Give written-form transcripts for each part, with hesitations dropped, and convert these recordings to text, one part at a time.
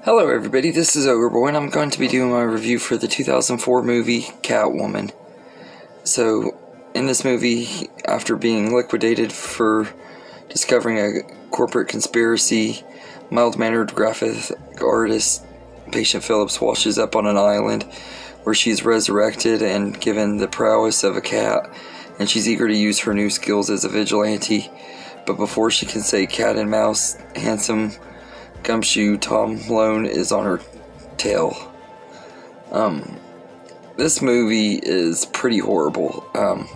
Hello everybody, this is Ogreboy and I'm going to be doing my review for the 2004 movie Catwoman. So, in this movie, after being liquidated for discovering a corporate conspiracy, mild-mannered graphic artist Patient Phillips washes up on an island where she's resurrected and given the prowess of a cat, and she's eager to use her new skills as a vigilante. But before she can say cat and mouse, handsome gumshoe Tom Lone is on her tail. This movie is pretty horrible.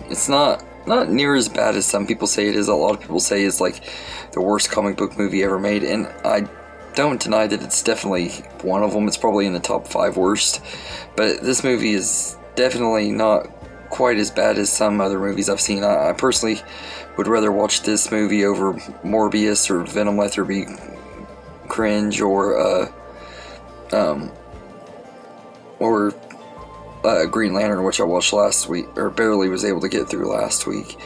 It's not near as bad as some people say it is. A lot of people say it's like the worst comic book movie ever made, and I don't deny that it's definitely one of them. It's probably in the top 5 worst, but this movie is definitely not quite as bad as some other movies I've seen. I personally would rather watch this movie over Morbius or Venom Let There Be Cringe or Green Lantern, which I watched last week, or barely was able to get through last week.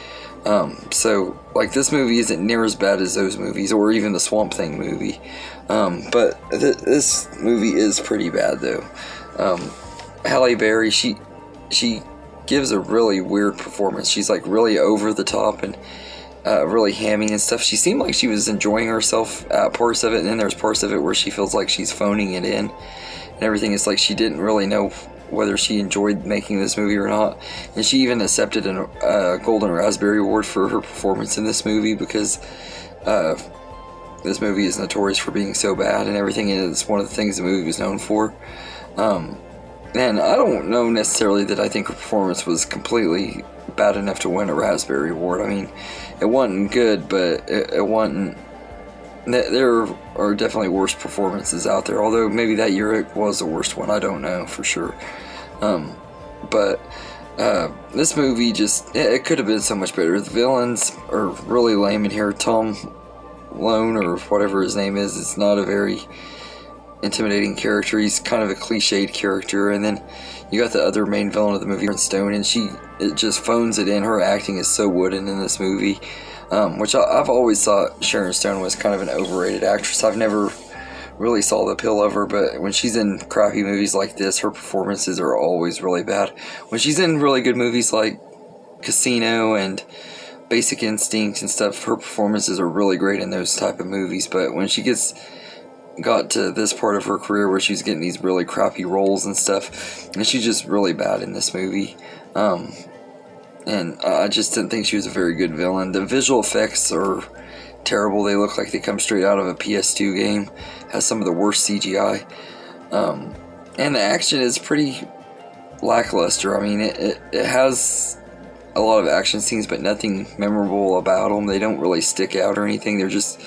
So, like, this movie isn't near as bad as those movies, or even the Swamp Thing movie. But this movie is pretty bad, though. Halle Berry, she gives a really weird performance. She's, like, really over the top and really hammy and stuff. She seemed like she was enjoying herself at parts of it, and then there's parts of it where she feels like she's phoning it in and everything. It's like she didn't really know whether she enjoyed making this movie or not, and she even accepted a Golden Raspberry Award for her performance in this movie because this movie is notorious for being so bad and everything, and it's one of the things the movie was known for. And I don't know necessarily that I think her performance was completely bad enough to win a Raspberry Award. I mean, it wasn't good, but it wasn't. There are definitely worse performances out there, although maybe that year it was the worst one. I don't know for sure. But this movie just, it could have been so much better. The villains are really lame in here. Tom Lone, or whatever his name is not a very intimidating character. He's kind of a cliched character, and then you got the other main villain of the movie, Sharon Stone, and it just phones it in. Her acting is so wooden in this movie, which I've always thought Sharon Stone was kind of an overrated actress. I've never really saw the appeal of her, but when she's in crappy movies like this, her performances are always really bad. When she's in really good movies like Casino and Basic Instinct and stuff, her performances are really great in those type of movies. But when she got to this part of her career where she's getting these really crappy roles and stuff, and she's just really bad in this movie. And I just didn't think she was a very good villain. The visual effects are terrible. They look like they come straight out of a PS2 game. Has some of the worst CGI. And the action is pretty lackluster. I mean, it has a lot of action scenes, but nothing memorable about them. They don't really stick out or anything. They're just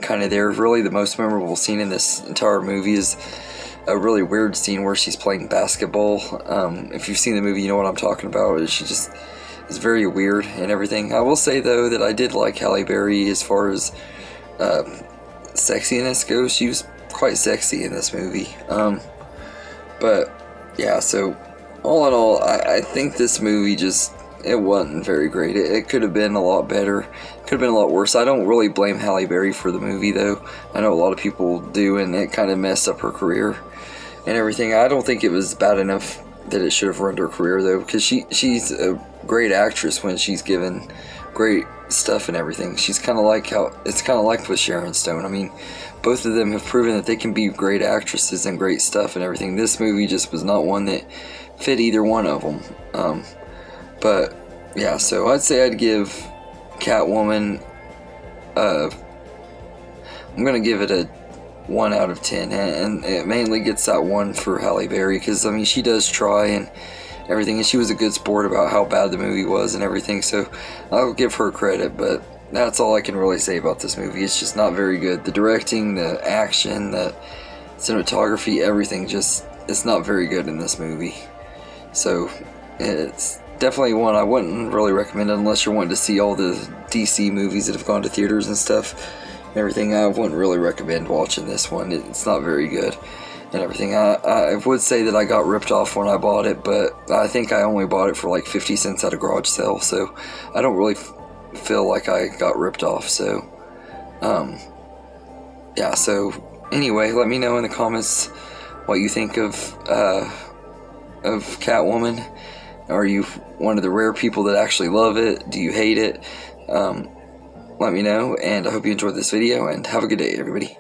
kind of there. Really, the most memorable scene in this entire movie is a really weird scene where she's playing basketball. If you've seen the movie, you know what I'm talking about. She just is very weird and everything. I will say, though, that I did like Halle Berry as far as sexiness goes. She was quite sexy in this movie. But yeah, so all in all, I think this movie just, it wasn't very great. It could have been a lot better. Could have been a lot worse. I don't really blame Halle Berry for the movie, though. I know a lot of people do, and it kind of messed up her career and everything. I don't think it was bad enough that it should have ruined her career, though, because she's a great actress when she's given great stuff and everything. She's kind of like it's kind of like with Sharon Stone. I mean, both of them have proven that they can be great actresses and great stuff and everything. This movie just was not one that fit either one of them. But yeah, so I'd say I'd give Catwoman, I'm gonna give it a 1 out of 10, and it mainly gets that 1 for Halle Berry, because I mean, she does try and everything, and she was a good sport about how bad the movie was and everything, so I'll give her credit. But that's all I can really say about this movie. It's just not very good. The directing, the action, the cinematography, everything, just, it's not very good in this movie. So it's definitely one I wouldn't really recommend unless you're wanting to see all the DC movies that have gone to theaters and stuff and everything. I wouldn't really recommend watching this one. It's not very good and everything. I would say that I got ripped off when I bought it, but I think I only bought it for like 50 cents at a garage sale, so I don't really feel like I got ripped off. So yeah, so Anyway, let me know in the comments what you think of Catwoman. Are you one of the rare people that actually love it? Do you hate it? Let me know, and I hope you enjoyed this video, and have a good day, everybody.